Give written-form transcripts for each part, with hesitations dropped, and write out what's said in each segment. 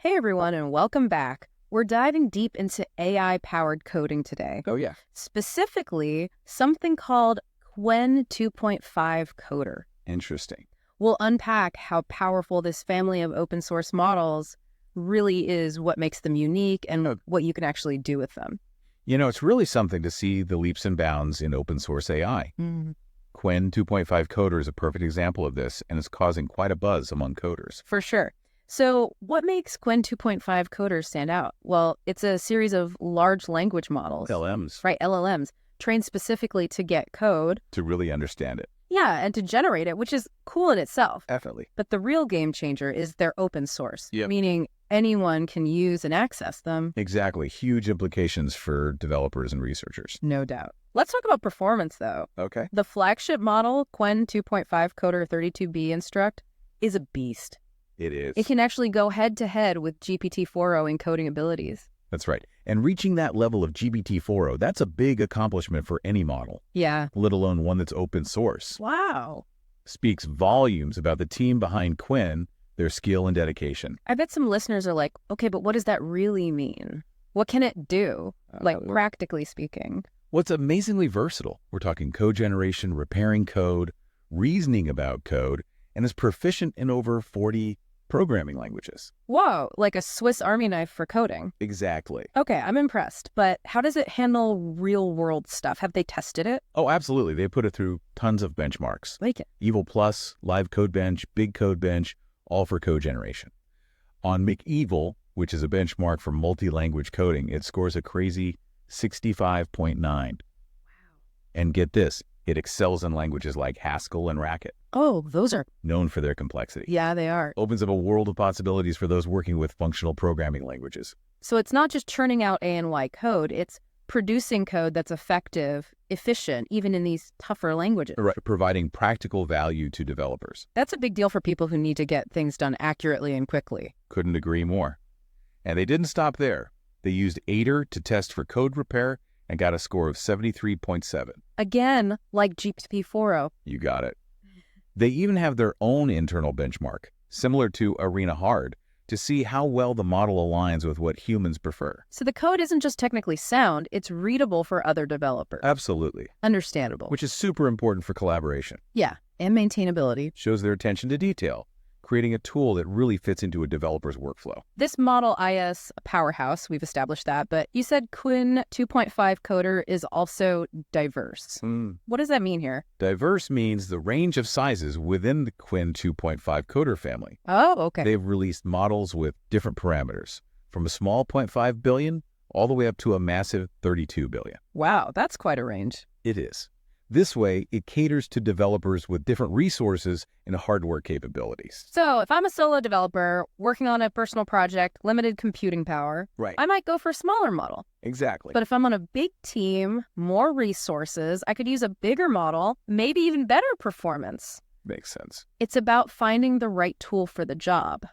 Hey everyone, and welcome back. We're diving deep into AI-powered coding today. Oh, yeah. Specifically, something called Qwen 2.5-Coder. Interesting. We'll unpack how powerful this family of open source models really is, what makes them unique, and what you can actually do with them. You know, it's really something to see the leaps and bounds in open source AI. Qwen 2.5-Coder is a perfect example of this, and it's causing quite a buzz among coders. For sure. So what makes Qwen 2.5-Coder stand out? Well, it's a series of large language models. LMs. Right, LLMs, trained specifically to get code. To really understand it. Yeah, and to generate it, which is cool in itself. Definitely. But the real game changer is they're open source, Yep. meaning anyone can use and access them. Exactly. Huge implications for developers and researchers. No doubt. Let's talk about performance, though. Okay. The flagship model, Qwen 2.5-Coder 32B Instruct, is a beast. It is. It can actually go head-to-head with GPT-4o in coding abilities. That's right. And reaching that level of GPT-4o, that's a big accomplishment for any model, Yeah. let alone one that's open source. Wow. Speaks volumes about the team behind Qwen, their skill and dedication. I bet some listeners are like, okay, but what does that really mean? What can it do, practically speaking? Well, it's amazingly versatile. We're talking code generation, repairing code, reasoning about code, and is proficient in over 40 programming languages. Whoa, like a Swiss Army knife for coding. Exactly. Okay, I'm impressed. But how does it handle real-world stuff? Have they tested it? Oh, absolutely. They put it through tons of benchmarks. Like it. Evil Plus, Live Code Bench, Big Code Bench, all for code generation. On McEvil, which is a benchmark for multi-language coding, it scores a crazy 65.9. Wow. And get this, it excels in languages like Haskell and Racket. Oh, those are known for their complexity. Yeah, they are. Opens up a world of possibilities for those working with functional programming languages. So it's not just churning out A and Y code, it's producing code that's effective, efficient, even in these tougher languages. Right. Providing practical value to developers. That's a big deal for people who need to get things done accurately and quickly. Couldn't agree more. And they didn't stop there. They used Aider to test for code repair and got a score of 73.7. Again, like GPT-4o. You got it. They even have their own internal benchmark, similar to Arena Hard, to see how well the model aligns with what humans prefer. So the code isn't just technically sound, it's readable for other developers. Absolutely. Understandable. Which is super important for collaboration. Yeah, and maintainability. Shows their attention to detail, creating a tool that really fits into a developer's workflow. This model is a powerhouse, we've established that, but you said Qwen 2.5-Coder is also diverse. What does that mean here? Diverse means the range of sizes within the Qwen 2.5-Coder family. Oh, okay. They've released models with different parameters, from a small 0.5 billion all the way up to a massive 32 billion. Wow, that's quite a range. It is. This way, it caters to developers with different resources and hardware capabilities. So if I'm a solo developer working on a personal project, limited computing power, Right. I might go for a smaller model. Exactly. But if I'm on a big team, more resources, I could use a bigger model, maybe even better performance. Makes sense. It's about finding the right tool for the job.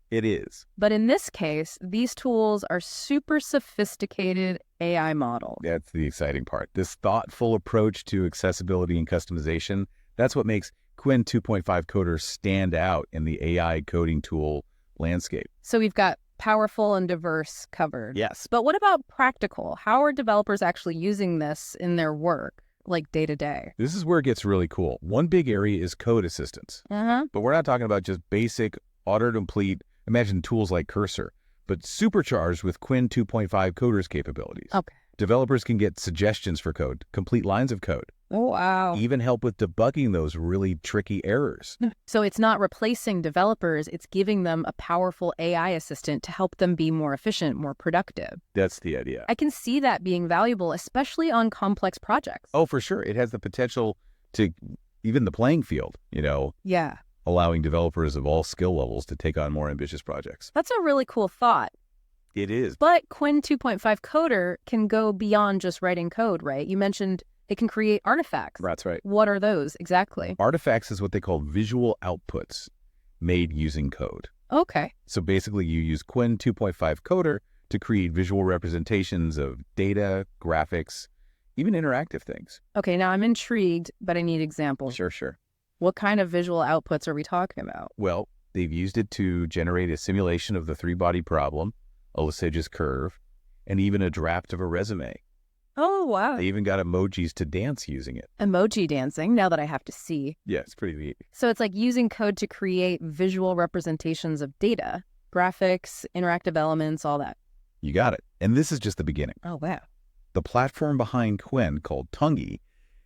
It is. But in this case, these tools are super sophisticated AI models. That's the exciting part. This thoughtful approach to accessibility and customization, that's what makes Qwen 2.5-Coder stand out in the AI coding tool landscape. So we've got powerful and diverse covered. Yes. But what about practical? How are developers actually using this in their work, like day to day? This is where it gets really cool. One big area is code assistance. But we're not talking about just basic autocomplete. Imagine tools like Cursor, but supercharged with Qwen 2.5-Coder's capabilities. Okay. Developers can get suggestions for code, complete lines of code, Oh, wow. even help with debugging those really tricky errors. So it's not replacing developers, it's giving them a powerful AI assistant to help them be more efficient, more productive. That's the idea. I can see that being valuable, especially on complex projects. Oh, for sure. It has the potential to even the playing field, Yeah. allowing developers of all skill levels to take on more ambitious projects. That's a really cool thought. It is. But Qwen 2.5-Coder can go beyond just writing code, right? You mentioned it can create artifacts. That's right. What are those exactly? Artifacts is what they call visual outputs made using code. Okay. So basically you use Qwen 2.5-Coder to create visual representations of data, graphics, even interactive things. Okay, now I'm intrigued, but I need examples. Sure. What kind of visual outputs are we talking about? Well, They've used it to generate a simulation of the three-body problem, a Lissajous curve, and even a draft of a resume. Oh, wow. They even got emojis to dance using it. Emoji dancing, now that I have to see. Yeah, it's pretty neat. So it's like using code to create visual representations of data, graphics, interactive elements, all that. You got it. And this is just the beginning. Oh, wow. The platform behind Qwen, called Tungi,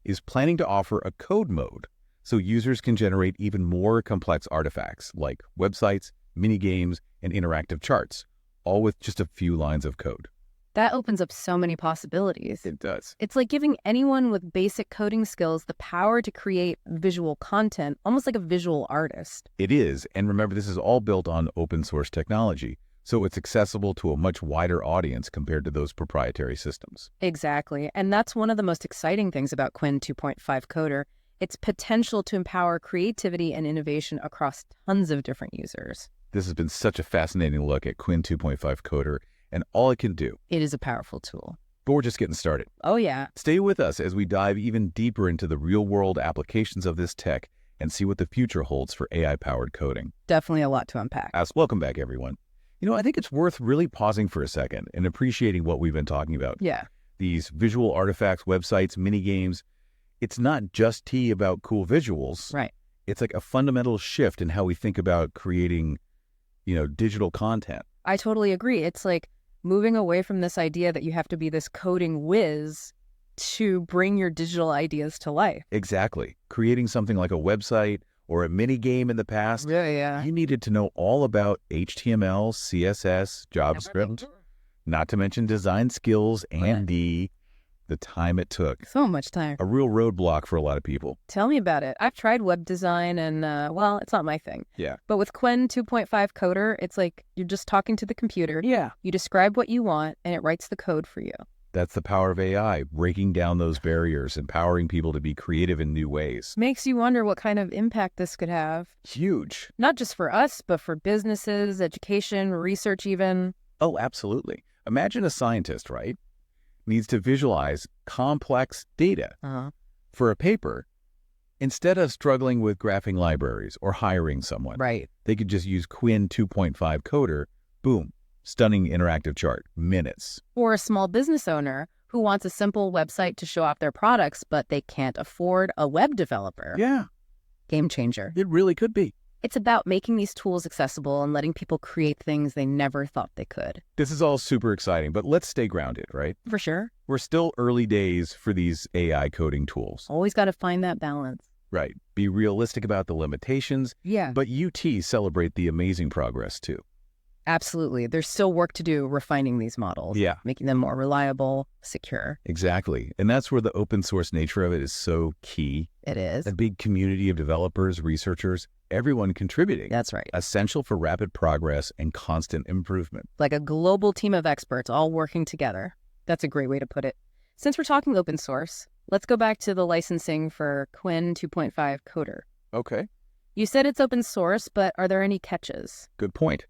is planning to offer a code mode so users can generate even more complex artifacts like websites, mini games, and interactive charts, all with just a few lines of code. That opens up so many possibilities. It does. It's like giving anyone with basic coding skills the power to create visual content, almost like a visual artist. It is. And remember, this is all built on open source technology, so it's accessible to a much wider audience compared to those proprietary systems. Exactly. And that's one of the most exciting things about Qwen 2.5-Coder. Its potential to empower creativity and innovation across tons of different users. This has been such a fascinating look at Qwen 2.5-Coder and all it can do. It is a powerful tool. But we're just getting started. Oh, yeah. Stay with us as we dive even deeper into the real-world applications of this tech and see what the future holds for AI-powered coding. Definitely a lot to unpack. Welcome back, everyone. I think it's worth really pausing for a second and appreciating what we've been talking about. Yeah. These visual artifacts, websites, mini games. It's not just tea about cool visuals. Right. It's like a fundamental shift in how we think about creating, digital content. I totally agree. It's like moving away from this idea that you have to be this coding whiz to bring your digital ideas to life. Exactly. Creating something like a website or a mini game in the past, Yeah. you needed to know all about HTML, CSS, JavaScript, not to mention design skills and the time it took. So much time. A real roadblock for a lot of people. Tell me about it. I've tried web design and, it's not my thing. Yeah. But with Qwen 2.5-Coder, it's like you're just talking to the computer. Yeah. You describe what you want, and it writes the code for you. That's the power of AI, breaking down those barriers, empowering people to be creative in new ways. Makes you wonder what kind of impact this could have. Huge. Not just for us, but for businesses, education, research even. Oh, absolutely. Imagine a scientist, right? Needs to visualize complex data for a paper. Instead of struggling with graphing libraries or hiring someone, Right. they could just use Qwen 2.5-Coder. Boom. Stunning interactive chart. Minutes. Or a small business owner who wants a simple website to show off their products, but they can't afford a web developer. Yeah. Game changer. It really could be. It's about making these tools accessible and letting people create things they never thought they could. This is all super exciting, but let's stay grounded, right? For sure. We're still early days for these AI coding tools. Always got to find that balance. Right. Be realistic about the limitations. Yeah. But UT celebrate the amazing progress too. Absolutely. There's still work to do refining these models. Yeah. Making them more reliable, secure. Exactly. And that's where the open source nature of it is so key. It is. A big community of developers, researchers, everyone contributing. That's right. Essential for rapid progress and constant improvement. Like a global team of experts all working together. That's a great way to put it. Since we're talking open source, let's go back to the licensing for Qwen 2.5-Coder. Okay. You said it's open source, but are there any catches? Good point.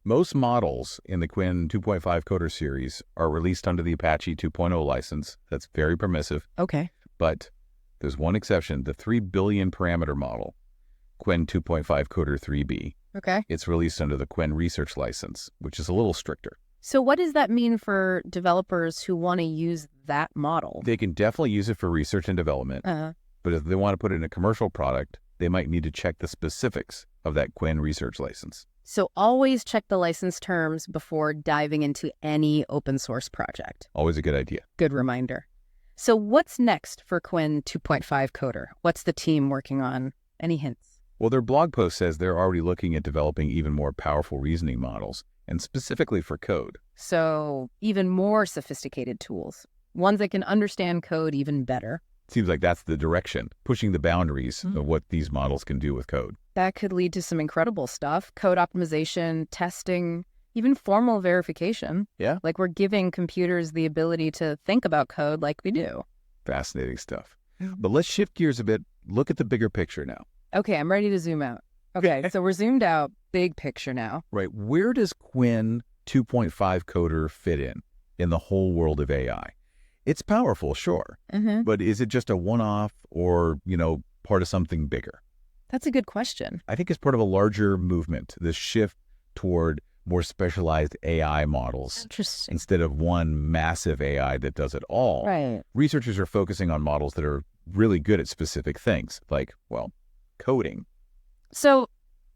Most models in the Qwen 2.5-Coder series are released under the Apache 2.0 license. That's very permissive. Okay. But there's one exception, the 3 billion parameter model, Qwen 2.5-Coder 3B. Okay. It's released under the Qwen research license, which is a little stricter. So what does that mean for developers who want to use that model? They can definitely use it for research and development, but if they want to put it in a commercial product, they might need to check the specifics of that Qwen research license. So always check the license terms before diving into any open source project. Always a good idea. Good reminder. So what's next for Qwen 2.5-Coder? What's the team working on? Any hints? Well, their blog post says they're already looking at developing even more powerful reasoning models, and specifically for code. So even more sophisticated tools, ones that can understand code even better. Seems like that's the direction, pushing the boundaries of what these models can do with code. That could lead to some incredible stuff. Code optimization, testing, even formal verification. Yeah. Like we're giving computers the ability to think about code like we do. Fascinating stuff. But let's shift gears a bit. Look at the bigger picture now. Okay, I'm ready to zoom out. Okay, so we're zoomed out, big picture now. Right. Where does Qwen 2.5-Coder fit in the whole world of AI? It's powerful, sure. But is it just a one-off or, part of something bigger? That's a good question. I think it's part of a larger movement, this shift toward more specialized AI models Interesting. instead of one massive AI that does it all. Right. Researchers are focusing on models that are really good at specific things, like, well, coding. So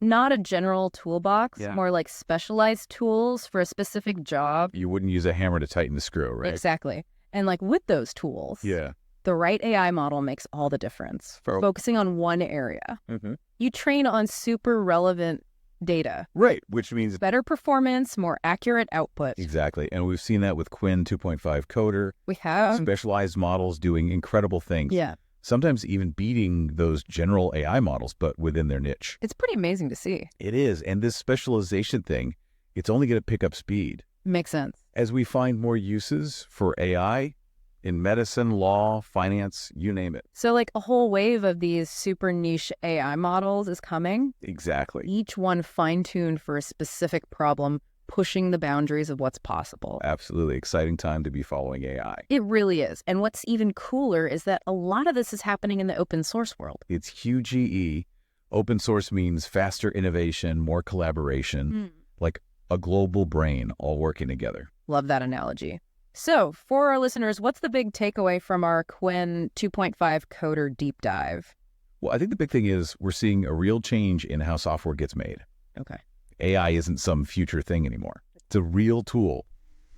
not a general toolbox, Yeah. more like specialized tools for a specific job. You wouldn't use a hammer to tighten the screw, right? Exactly. And like with those tools, Yeah. the right AI model makes all the difference. Focusing on one area. Mm-hmm. You train on super relevant data. Right, which means Better performance, more accurate output. exactly. And we've seen that with Qwen 2.5-Coder, We have. specialized models doing incredible things. Yeah. Sometimes even beating those general AI models, but within their niche. It's pretty amazing to see. It is. And this specialization thing, it's only going to pick up speed. Makes sense. As we find more uses for AI in medicine, law, finance, you name it. So like a whole wave of these super niche AI models is coming. Exactly. Each one fine-tuned for a specific problem, pushing the boundaries of what's possible. Absolutely exciting time to be following AI. It really is. And what's even cooler is that a lot of this is happening in the open source world. It's QGE. Open source means faster innovation, more collaboration, like a global brain all working together. Love that analogy. So for our listeners, what's the big takeaway from our Qwen 2.5-Coder deep dive? Well, I think the big thing is we're seeing a real change in how software gets made. Okay. AI isn't some future thing anymore. It's a real tool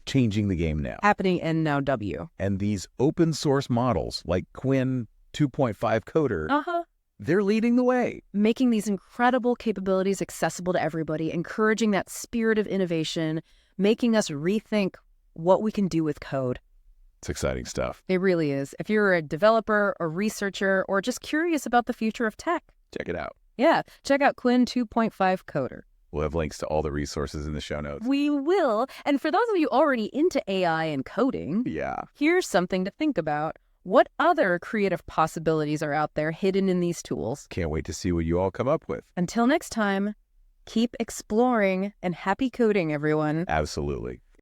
changing the game now. Happening in now W. And these open source models like Qwen 2.5-Coder, they're leading the way. Making these incredible capabilities accessible to everybody, encouraging that spirit of innovation, making us rethink what we can do with code. It's exciting stuff. It really is. If you're a developer, a researcher, or just curious about the future of tech, Check it out. yeah, check out Qwen 2.5-Coder. We'll have links to all the resources in the show notes. We will. And for those of you already into AI and coding, Yeah. here's something to think about. What other creative possibilities are out there hidden in these tools? Can't wait to see what you all come up with. Until next time, keep exploring and happy coding, everyone. Absolutely.